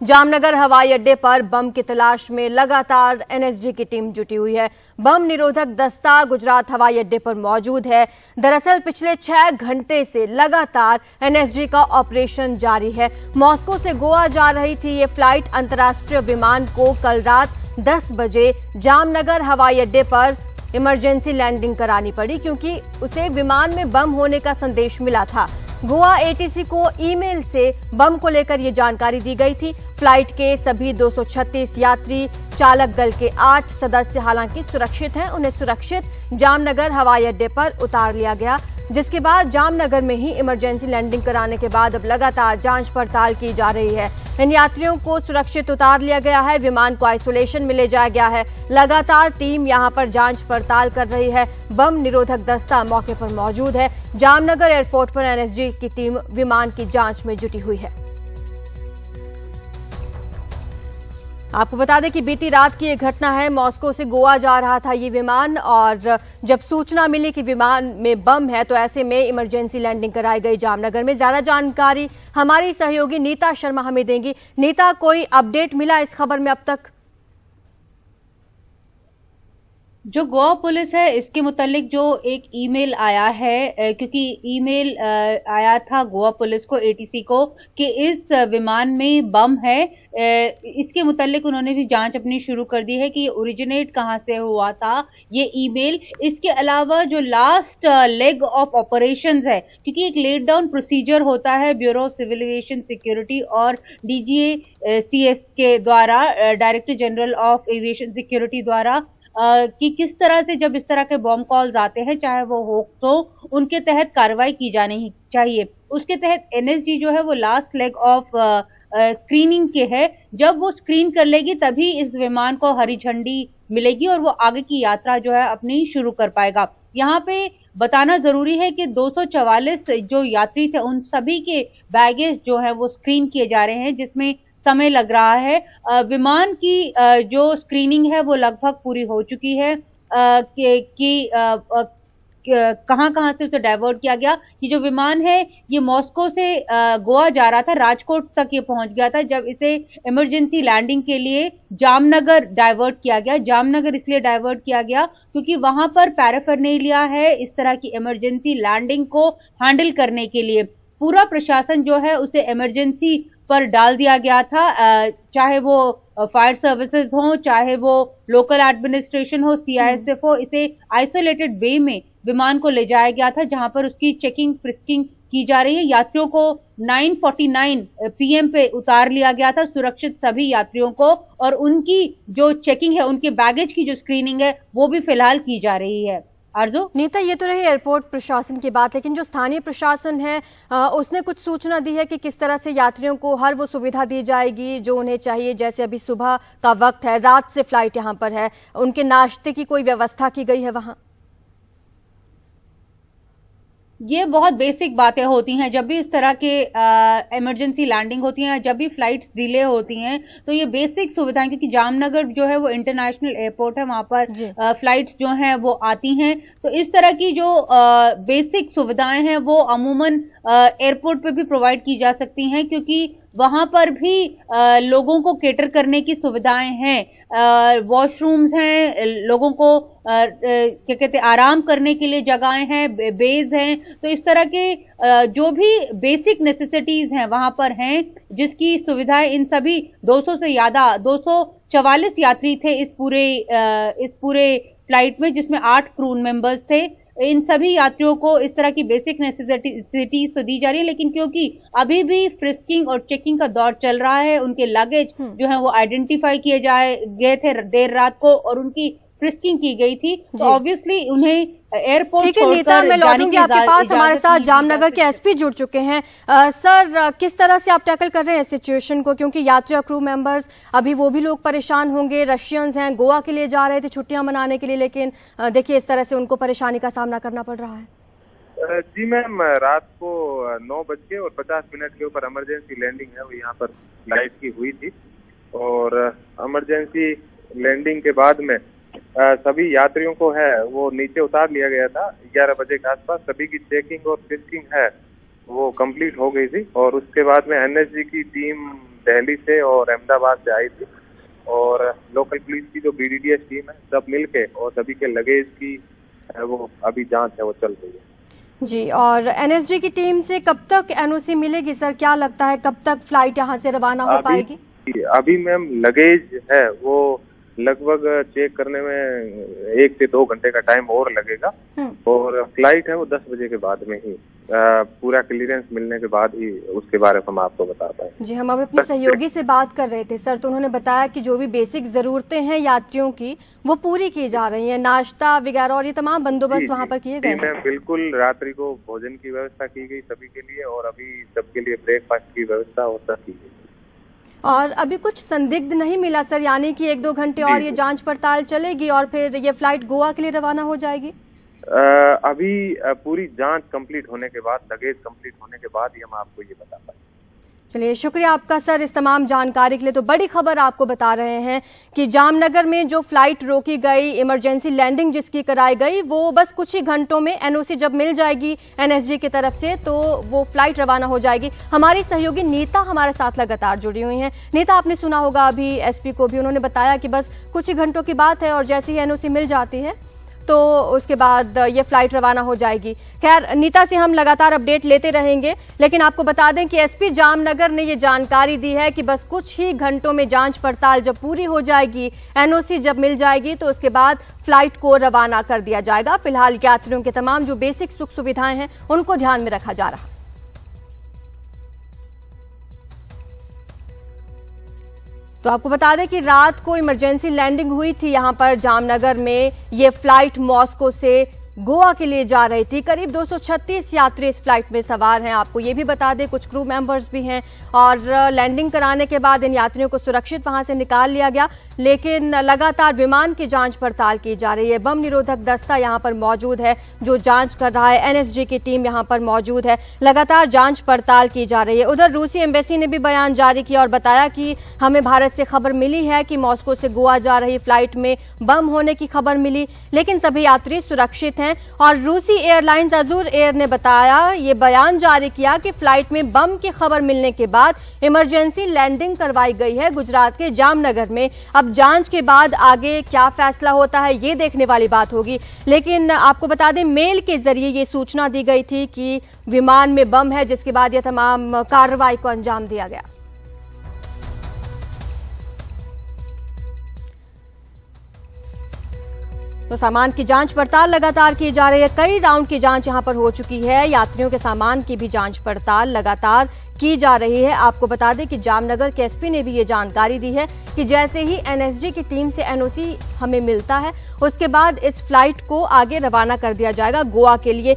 जामनगर हवाई अड्डे पर बम की तलाश में लगातार एनएसजी की टीम जुटी हुई है। बम निरोधक दस्ता गुजरात हवाई अड्डे पर मौजूद है। दरअसल पिछले 6 घंटे से लगातार एनएसजी का ऑपरेशन जारी है। मॉस्को से गोवा जा रही थी ये फ्लाइट अंतर्राष्ट्रीय विमान को कल रात 10 बजे जामनगर हवाई अड्डे पर इमरजेंसी लैंडिंग करानी पड़ी, क्योंकि उसे विमान में बम होने का संदेश मिला था। गोवा एटीसी को ईमेल से बम को लेकर ये जानकारी दी गई थी। फ्लाइट के सभी 236 यात्री, चालक दल के 8 सदस्य हालांकि सुरक्षित हैं। उन्हें सुरक्षित जामनगर हवाई अड्डे पर उतार लिया गया, जिसके बाद जामनगर में ही इमरजेंसी लैंडिंग कराने के बाद अब लगातार जांच पड़ताल की जा रही है। इन यात्रियों को सुरक्षित उतार लिया गया है। विमान को आइसोलेशन में ले जाया गया है। लगातार टीम यहां पर जांच पड़ताल कर रही है। बम निरोधक दस्ता मौके पर मौजूद है। जामनगर एयरपोर्ट पर एनएसजी की टीम विमान की जांच में जुटी हुई है। आपको बता दें कि बीती रात की यह घटना है। मॉस्को से गोवा जा रहा था ये विमान, और जब सूचना मिली कि विमान में बम है तो ऐसे में इमरजेंसी लैंडिंग कराई गई जामनगर में। ज्यादा जानकारी हमारी सहयोगी नीता शर्मा हमें देंगी। नीता, कोई अपडेट मिला इस खबर में अब तक? जो गोवा पुलिस है इसके मुतालिक जो एक ईमेल आया है, क्योंकि ईमेल आया था गोवा पुलिस को, एटीसी को, कि इस विमान में बम है। इसके मुतालिक उन्होंने भी जांच अपनी शुरू कर दी है कि ये ओरिजिनेट कहां से हुआ था ये ईमेल। इसके अलावा जो लास्ट लेग ऑफ ऑपरेशंस है, क्योंकि एक लेट डाउन प्रोसीजर होता है bureau of civil aviation security और डीजीए सीएस के द्वारा, director general of aviation security द्वारा, कि किस तरह से जब इस तरह के बॉम्ब कॉल्स आते हैं, चाहे वो हो तो उनके तहत कार्रवाई की जानी चाहिए। उसके तहत एनएसजी जो है वो लास्ट लेग ऑफ स्क्रीनिंग के है। जब वो स्क्रीन कर लेगी तभी इस विमान को हरी झंडी मिलेगी और वो आगे की यात्रा जो है अपनी शुरू कर पाएगा। यहाँ पे बताना जरूरी है कि 244 जो यात्री थे उन सभी के बैगेज जो है वो स्क्रीन किए जा रहे हैं, जिसमें समय लग रहा है। विमान की जो स्क्रीनिंग है वो लगभग पूरी हो चुकी है कि कहां से उसे डाइवर्ट किया गया। ये जो विमान है ये मॉस्को से गोवा जा रहा था, राजकोट तक ये पहुंच गया था जब इसे इमरजेंसी लैंडिंग के लिए जामनगर डाइवर्ट किया गया। जामनगर इसलिए डाइवर्ट किया गया क्योंकि वहां पर पैराफर्नेलिया है इस तरह की इमरजेंसी लैंडिंग को हैंडल करने के लिए। पूरा प्रशासन जो है उसे इमरजेंसी पर डाल दिया गया था, चाहे वो फायर सर्विसेज हो, चाहे वो लोकल एडमिनिस्ट्रेशन हो, सीआईएसएफ हो। इसे आइसोलेटेड वे में विमान को ले जाया गया था, जहां पर उसकी चेकिंग फ्रिस्किंग की जा रही है। यात्रियों को 9:49 PM पे उतार लिया गया था, सुरक्षित सभी यात्रियों को, और उनकी जो चेकिंग है, उनके बैगेज की जो स्क्रीनिंग है वो भी फिलहाल की जा रही है। आरजू? नीता, ये तो रही एयरपोर्ट प्रशासन की बात, लेकिन जो स्थानीय प्रशासन है उसने कुछ सूचना दी है कि किस तरह से यात्रियों को हर वो सुविधा दी जाएगी जो उन्हें चाहिए? जैसे अभी सुबह का वक्त है, रात से फ्लाइट यहाँ पर है, उनके नाश्ते की कोई व्यवस्था की गई है वहां? ये बहुत बेसिक बातें होती हैं जब भी इस तरह के इमरजेंसी लैंडिंग होती है, जब भी फ्लाइट्स डिले होती हैं, तो ये बेसिक सुविधाएं, क्योंकि जामनगर जो है वो इंटरनेशनल एयरपोर्ट है, वहां पर फ्लाइट्स जो हैं वो आती हैं, तो इस तरह की जो बेसिक सुविधाएं हैं वो अमूमन एयरपोर्ट पे भी प्रोवाइड की जा सकती हैं, क्योंकि वहां पर भी लोगों को केटर करने की सुविधाएं हैं। वॉशरूम्स हैं, लोगों को क्या कहते हैं, आराम करने के लिए जगहें हैं, बेज हैं। तो इस तरह के जो भी बेसिक नेसेसिटीज हैं वहां पर हैं, जिसकी सुविधाएं इन सभी 200 से ज्यादा 244 यात्री थे इस पूरे फ्लाइट में, जिसमें 8 क्रू मेंबर्स थे। इन सभी यात्रियों को इस तरह की बेसिक नेसेसिटीज तो दी जा रही है, लेकिन क्योंकि अभी भी फ्रिस्किंग और चेकिंग का दौर चल रहा है, उनके लगेज जो है वो आइडेंटिफाई किए गए थे देर रात को और उनकी फ्रिस्किंग की गई थी, तो ऑब्वियसली उन्हें एयरपोर्ट छोड़कर मैं लौटूंगी आपके पास। हमारे साथ जामनगर के एसपी जुड़ चुके हैं। सर, किस तरह से आप टैकल कर रहे हैं सिचुएशन को, क्योंकि यात्री और क्रू मेंबर्स अभी वो भी लोग परेशान होंगे। रशियन्स हैं, गोवा के लिए जा रहे थे छुट्टियां मनाने के लिए, लेकिन देखिए इस तरह से उनको परेशानी का सामना करना पड़ रहा है। जी मैम, रात को 9:50 के ऊपर इमरजेंसी लैंडिंग है वो यहाँ पर फ्लाइट की हुई थी, और इमरजेंसी लैंडिंग के बाद में सभी यात्रियों को है वो नीचे उतार लिया गया था। 11 बजे के आसपास सभी की चेकिंग और फ्रिस्किंग है वो कंप्लीट हो गई थी, और उसके बाद में एनएसजी की टीम दिल्ली से और अहमदाबाद से आई थी और लोकल पुलिस की जो BDDS टीम है सब मिलके और सभी के लगेज की वो अभी जांच है वो चल रही है। जी, और NSG की टीम से कब तक NOC मिलेगी सर? क्या लगता है कब तक फ्लाइट यहाँ से रवाना हो पाएगी? अभी मैम लगेज है वो लगभग चेक करने में 1 से 2 घंटे का टाइम और लगेगा और फ्लाइट है वो 10 बजे के बाद में ही पूरा क्लियरेंस मिलने के बाद ही उसके बारे में हम आपको बता पाए। जी, हम अभी अपने सहयोगी से बात कर रहे थे सर, तो उन्होंने बताया कि जो भी बेसिक जरूरतें हैं यात्रियों की वो पूरी की जा रही है, नाश्ता वगैरह और ये तमाम बंदोबस्त वहाँ पर किए गए हैं। बिल्कुल, रात्रि को भोजन की व्यवस्था की गई सभी के लिए और अभी सबके लिए ब्रेकफास्ट की व्यवस्था और सब की गई। और अभी कुछ संदिग्ध नहीं मिला सर, यानी कि 1-2 घंटे और ये जांच पड़ताल चलेगी और फिर ये फ्लाइट गोवा के लिए रवाना हो जाएगी? अभी पूरी जांच कंप्लीट होने के बाद, लगेज कंप्लीट होने के बाद ही हम आपको ये बता पाएंगे। चलिए, शुक्रिया आपका सर इस तमाम जानकारी के लिए। तो बड़ी खबर आपको बता रहे हैं कि जामनगर में जो फ्लाइट रोकी गई, इमरजेंसी लैंडिंग जिसकी कराई गई, वो बस कुछ ही घंटों में NOC जब मिल जाएगी NSG की तरफ से तो वो फ्लाइट रवाना हो जाएगी। हमारी सहयोगी नीता हमारे साथ लगातार जुड़ी हुई हैं। नीता, आपने सुना होगा अभी SP को भी, उन्होंने बताया कि बस कुछ ही घंटों की बात है और जैसे ही NOC मिल जाती है तो उसके बाद ये फ्लाइट रवाना हो जाएगी। खैर, नीता से हम लगातार अपडेट लेते रहेंगे, लेकिन आपको बता दें कि SP जामनगर ने ये जानकारी दी है कि बस कुछ ही घंटों में जांच पड़ताल जब पूरी हो जाएगी, NOC जब मिल जाएगी तो उसके बाद फ्लाइट को रवाना कर दिया जाएगा। फिलहाल यात्रियों के तमाम जो बेसिक सुख सुविधाएं हैं उनको ध्यान में रखा जा रहा। तो आपको बता दें कि रात को इमरजेंसी लैंडिंग हुई थी यहाँ पर जामनगर में। ये फ्लाइट मॉस्को से गोवा के लिए जा रही थी। करीब 236 यात्री इस फ्लाइट में सवार हैं। आपको ये भी बता दें कुछ क्रू मेंबर्स भी हैं और लैंडिंग कराने के बाद इन यात्रियों को सुरक्षित वहां से निकाल लिया गया, लेकिन लगातार विमान की जांच पड़ताल की जा रही है। बम निरोधक दस्ता यहाँ पर मौजूद है जो जांच कर रहा है। NSG की टीम यहाँ पर मौजूद है, लगातार जांच पड़ताल की जा रही है। उधर रूसी एम्बेसी ने भी बयान जारी किया और बताया कि हमें भारत से खबर मिली है कि मॉस्को से गोवा जा रही फ्लाइट में बम होने की खबर मिली, लेकिन सभी यात्री सुरक्षित हैं। और रूसी एयरलाइंस अजूर एयर ने बताया, ये बयान जारी किया कि फ्लाइट में बम की खबर मिलने के बाद इमरजेंसी लैंडिंग करवाई गई है गुजरात के जामनगर में। अब जांच के बाद आगे क्या फैसला होता है ये देखने वाली बात होगी, लेकिन आपको बता दें मेल के जरिए ये सूचना दी गई थी कि विमान में बम है, जिसके बाद यह तमाम कार्रवाई को अंजाम दिया गया। तो सामान की जांच पड़ताल लगातार की जा रही है। कई राउंड की जांच यहां पर हो चुकी है। यात्रियों के सामान की भी जांच पड़ताल लगातार की जा रही है। आपको बता दें कि जामनगर के SP ने भी ये जानकारी दी है कि जैसे ही NSG की टीम से NOC हमें मिलता है उसके बाद इस फ्लाइट को आगे रवाना कर दिया जाएगा गोवा के लिए।